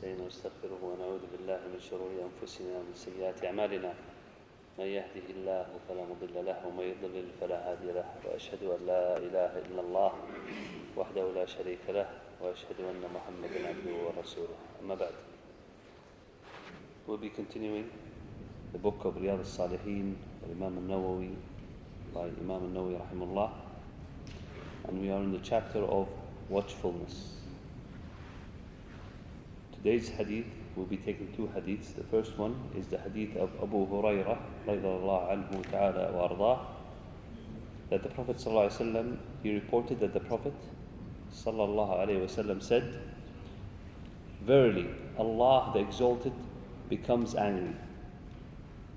ونستغفره ونعوذ بالله من شرور أنفسنا ومن سيئات أعمالنا من يهده الله فلا مضل له ومن يضلل فلا هادي له وأشهد أن لا إله إلا الله وحده لا شريك له وأشهد أن محمدا عبده ورسوله أما بعد. We'll be continuing the book of Riyadh as-Saliheen by Imam Nawawi, by Imam Nawawi rahimahullah, and we are in the chapter of watchfulness. Today's hadith, we'll be taking two hadiths. The first one is the hadith of Abu Hurairah radiyallahu anhu ta'ala wa ardah, that the Prophet sallallahu alaihi wasallam, he reported that the Prophet sallallahu alaihi wasallam said, "Verily, Allah the Exalted becomes angry."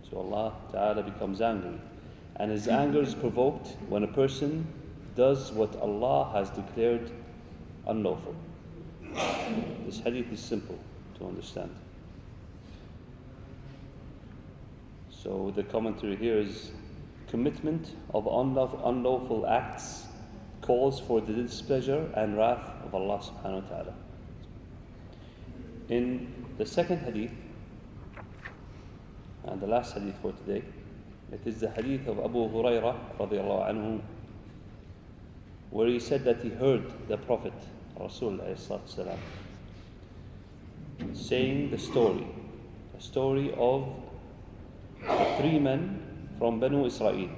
So Allah ta'ala becomes angry, and his anger is provoked when a person does what Allah has declared unlawful. This hadith is simple to understand. So the commentary here is commitment of unlawful acts calls for the displeasure and wrath of Allah subhanahu wa ta'ala. In the second hadith, and the last hadith for today, it is the hadith of Abu Hurairah radiyallahu anhu, where he said that he heard the Prophet Rasul ﷺ saying the story of the three men from Banu Israel.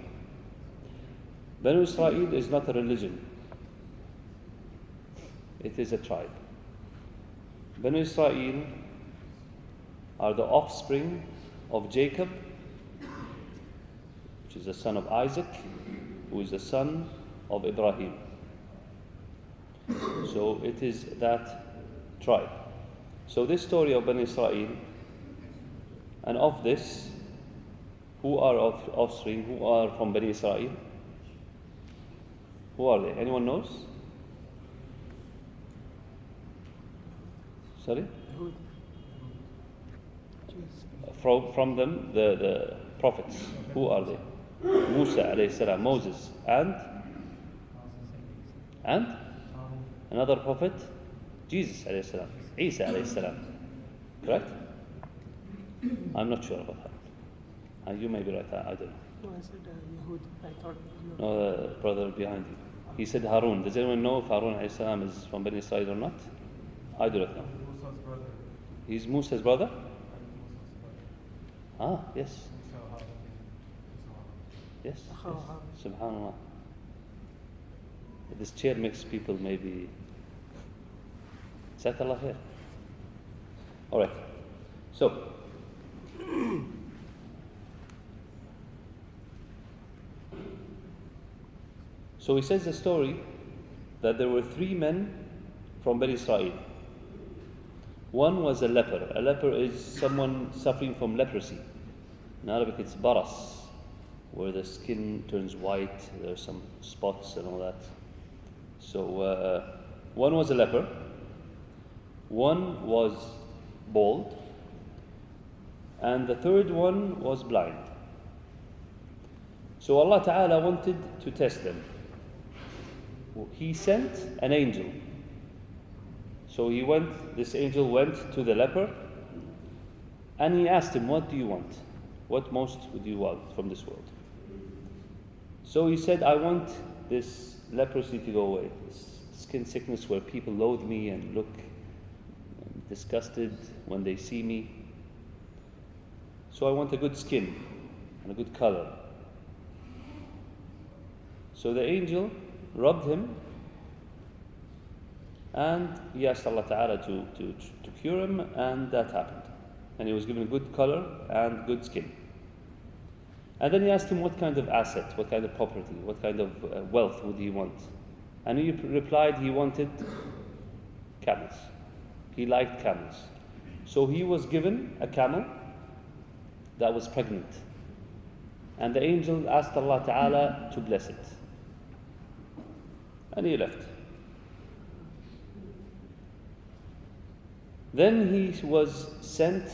Banu Israel is not a religion, it is a tribe. Banu Israel are the offspring of Jacob, which is the son of Isaac, who is the son of Ibrahim. So it is that tribe. So this story of Bani Israel, and of this, who are offspring, who are from Bani Israel? Who are they? Anyone knows? Sorry? From them, the prophets. Who are they? Musa alayhi salam, Moses, and another prophet, Jesus alayhi salam, Isa alayhi salam. Correct? I'm not sure about that. You may be right. I don't know. No, I said Yahud. I thought. No, the brother behind you. He said Harun. Does anyone know if Harun alayhi salam is from Bani Israel or not? I do not know. Musa's brother. He's Musa's brother? Ah, yes. Yes. Subhanallah. This chair makes people maybe. Jazakallah khair. All right. So he says the story that there were three men from Bani Israel. One was a leper. A leper is someone suffering from leprosy. In Arabic it's baras, where the skin turns white, there's some spots and all that. So one was a leper, one was bald, and the third one was blind. So Allah Ta'ala wanted to test them. He sent an angel. So this angel went to the leper, and he asked him, "What do you want? What most would you want from this world?" So he said, "I want this leprosy to go away, this skin sickness where people loathe me and look disgusted when they see me. So I want a good skin and a good color." So the angel rubbed him, and he asked Allah Ta'ala to cure him, and that happened. And he was given a good color and good skin. And then he asked him what kind of asset, what kind of property, what kind of wealth would he want. And he replied he wanted camels. He liked camels. So he was given a camel that was pregnant. And the angel asked Allah Ta'ala to bless it. And he left. Then he was sent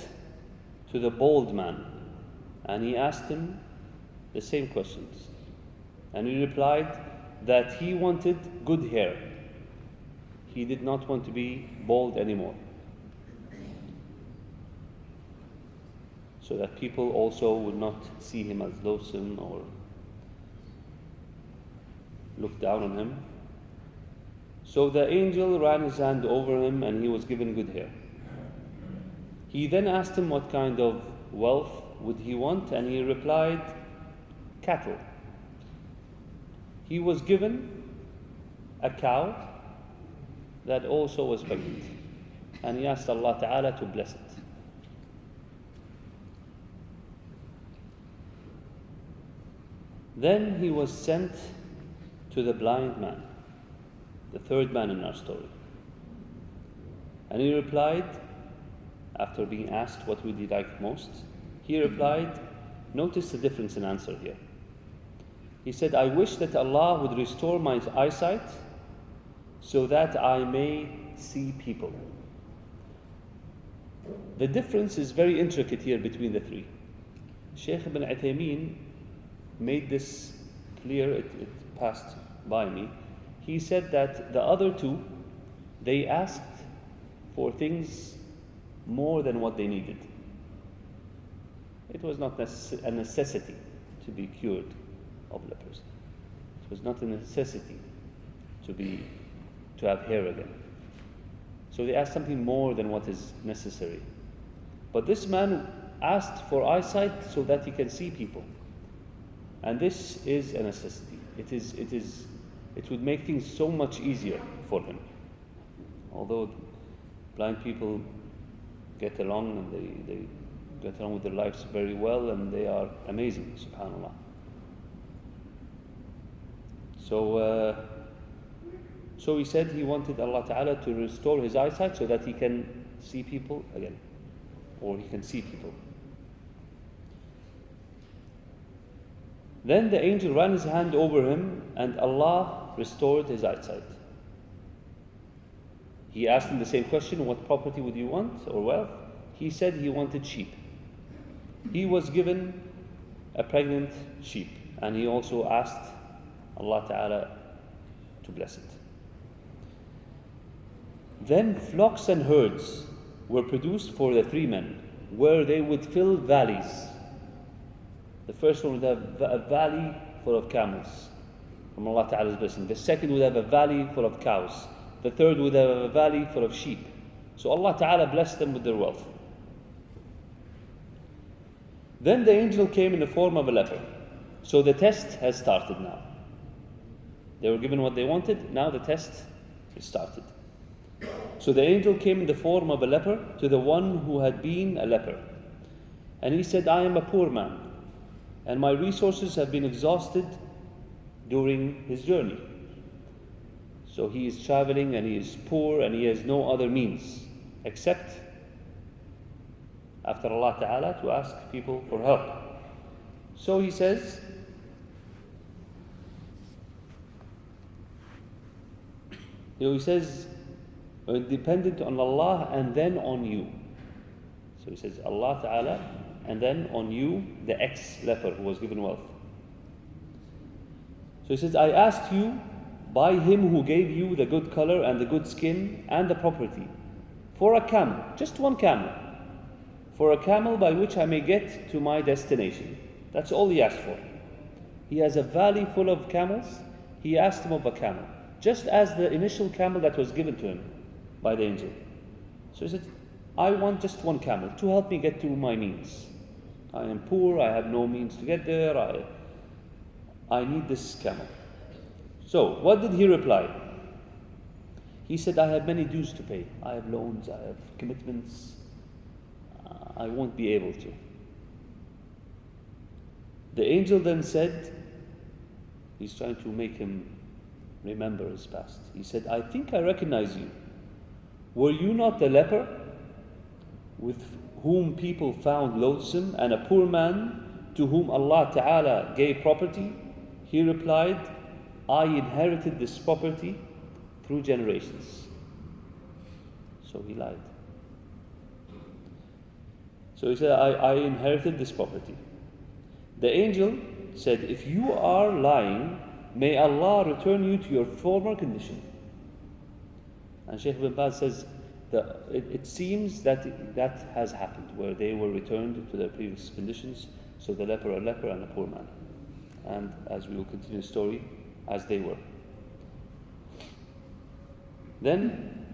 to the bald man, and he asked him the same questions. And he replied that he wanted good hair. He did not want to be bald anymore. so that people also would not see him as loathsome or look down on him. So the angel ran his hand over him and he was given good hair. He then asked him what kind of wealth would he want, and he replied, cattle. He was given a cow that also was pregnant, and he asked Allah Ta'ala to bless it. Then he was sent to the blind man, the third man in our story. And he replied, after being asked what would he like most, he replied, notice the difference in answer here. He said, I wish that Allah would restore my eyesight so that I may see people. The difference is very intricate here between the three. Shaykh ibn Uthaymeen made this clear, it passed by me. He said that the other two, they asked for things more than what they needed. It was not a necessity to be cured of leprosy. It was not a necessity to have hair again. So they asked something more than what is necessary. But this man asked for eyesight so that he can see people. And this is a necessity. It would make things so much easier for him. Although blind people get along and they get along with their lives very well and they are amazing, subhanAllah. So he said he wanted Allah Ta'ala to restore his eyesight so that he can see people again, or he can see people. Then the angel ran his hand over him and Allah restored his eyesight. He asked him the same question, what property would you want or wealth? He said he wanted sheep. He was given a pregnant sheep, and he also asked Allah Ta'ala to bless it. Then flocks and herds were produced for the three men, where they would fill valleys. The first one would have a valley full of camels, from Allah Ta'ala's blessing. The second would have a valley full of cows. The third would have a valley full of sheep. So Allah Ta'ala blessed them with their wealth. Then the angel came in the form of a leper. So the test has started now. They were given what they wanted, now the test is started. So the angel came in the form of a leper to the one who had been a leper. And he said, I am a poor man, and my resources have been exhausted during his journey. So he is traveling and he is poor and he has no other means except after Allah Ta'ala to ask people for help. So he says, dependent on Allah and then on you. So he says, Allah Ta'ala and then on you, the ex-leper who was given wealth. So he says, I asked you by him who gave you the good color and the good skin and the property, for a camel, just one camel, for a camel by which I may get to my destination. That's all he asked for. He has a valley full of camels. He asked him of a camel, just as the initial camel that was given to him by the angel. So he said, I want just one camel to help me get to my means. I am poor, I have no means to get there, I need this camel. So, what did he reply? He said, I have many dues to pay. I have loans, I have commitments. I won't be able to. The angel then said, he's trying to make him remember his past. He said, I think I recognize you. Were you not the leper with whom people found loathsome and a poor man to whom Allah Ta'ala gave property? He replied, I inherited this property through generations. So he lied. So he said, I inherited this property. The angel said, if you are lying, may Allah return you to your former condition. And Shaykh ibn Baz says, It seems that that has happened, where they were returned to their previous conditions, so the leper a leper and a poor man. And as we will continue the story, as they were. Then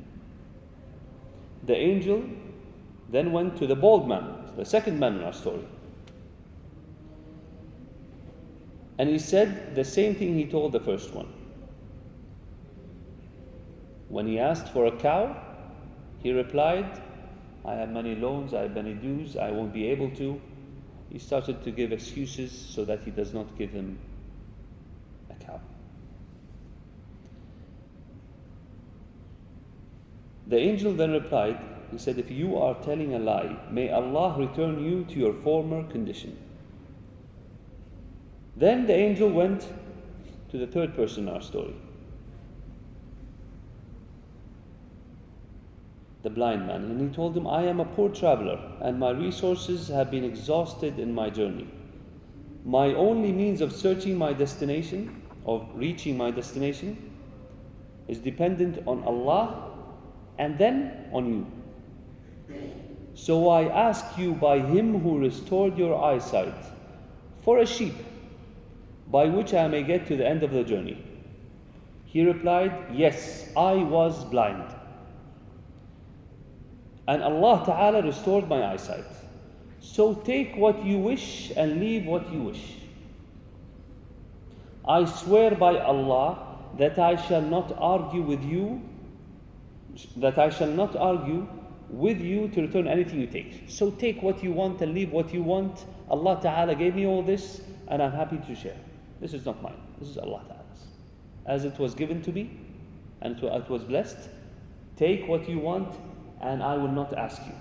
the angel then went to the bald man, the second man in our story. And he said the same thing he told the first one. When he asked for a cow, he replied, I have many loans, I have many dues, I won't be able to. He started to give excuses so that he does not give him a cow. The angel then replied, he said, if you are telling a lie, may Allah return you to your former condition. Then the angel went to the third person in our story, the blind man, and he told him, I am a poor traveler and my resources have been exhausted in my journey. My only means of searching my destination, of reaching my destination, is dependent on Allah and then on you. So I ask you by him who restored your eyesight for a sheep by which I may get to the end of the journey. He replied, yes, I was blind, and Allah Ta'ala restored my eyesight. So take what you wish and leave what you wish. I swear by Allah that I shall not argue with you to return anything you take. So take what you want and leave what you want. Allah Ta'ala gave me all this and I'm happy to share. This is not mine, this is Allah Ta'ala's. As it was given to me and it was blessed, take what you want and I will not ask you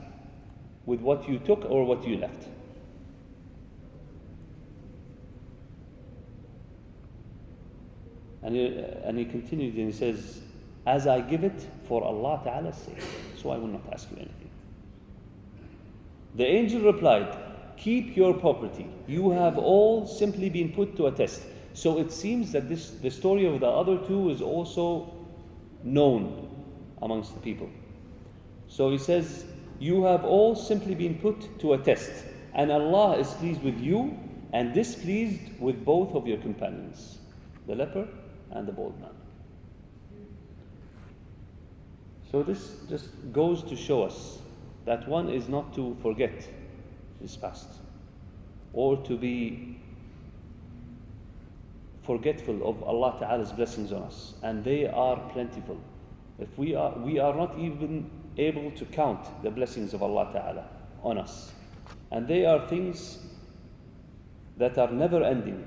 with what you took or what you left. And he continued and he says, as I give it for Allah Ta'ala's sake, so I will not ask you anything. The angel replied, keep your property. You have all simply been put to a test. So it seems that the story of the other two is also known amongst the people. So he says, you have all simply been put to a test, and Allah is pleased with you and displeased with both of your companions, the leper and the bald man. So this just goes to show us that one is not to forget his past or to be forgetful of Allah Ta'ala's blessings on us, and they are plentiful. If we are not even able to count the blessings of Allah Ta'ala on us, and they are things that are never ending.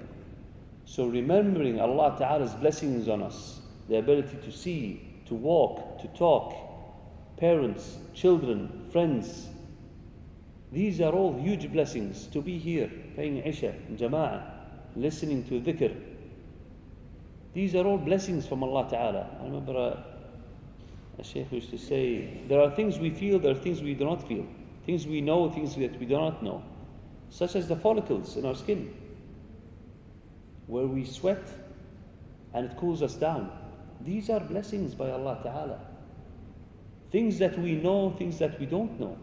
So remembering Allah Ta'ala's blessings on us, the ability to see, to walk, to talk, parents, children, friends, these are all huge blessings. To be here, praying Isha, in Jama'ah, listening to dhikr, these are all blessings from Allah Ta'ala. I remember a Shaykh used to say, there are things we feel, there are things we do not feel, things we know, things that we do not know, such as the follicles in our skin, where we sweat and it cools us down. These are blessings by Allah Ta'ala. Things that we know, things that we don't know.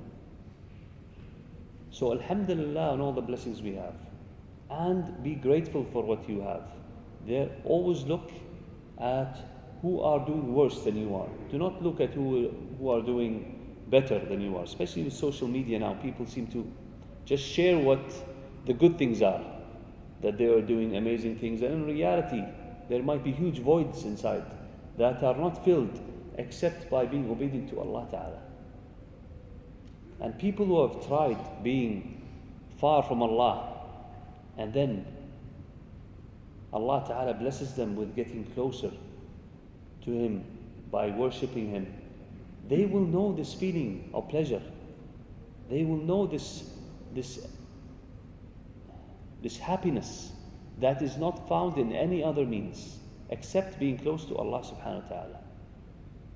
So Alhamdulillah on all the blessings we have, and be grateful for what you have. There, always look at who are doing worse than you are. Do not look at who are doing better than you are. Especially with social media now, people seem to just share what the good things are, that they are doing amazing things, and in reality there might be huge voids inside that are not filled except by being obedient to Allah Ta'ala. And people who have tried being far from Allah, and then Allah Ta'ala blesses them with getting closer to Him by worshipping Him, they will know this feeling of pleasure. They will know this happiness that is not found in any other means except being close to Allah Subhanahu wa Ta'ala.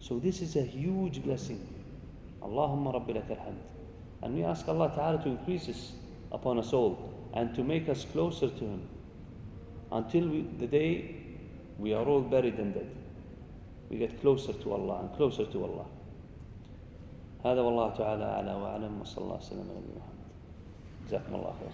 So this is a huge blessing. Allahumma Rabbi lakal hamd. And we ask Allah Ta'ala to increase this upon us all and to make us closer to Him until the day we are all buried and dead. We get closer to Allah and closer to Allah. هذا والله تعالى أعلى وأعلم، وصلى الله وسلم على نبينا محمد. جزاكم الله خير.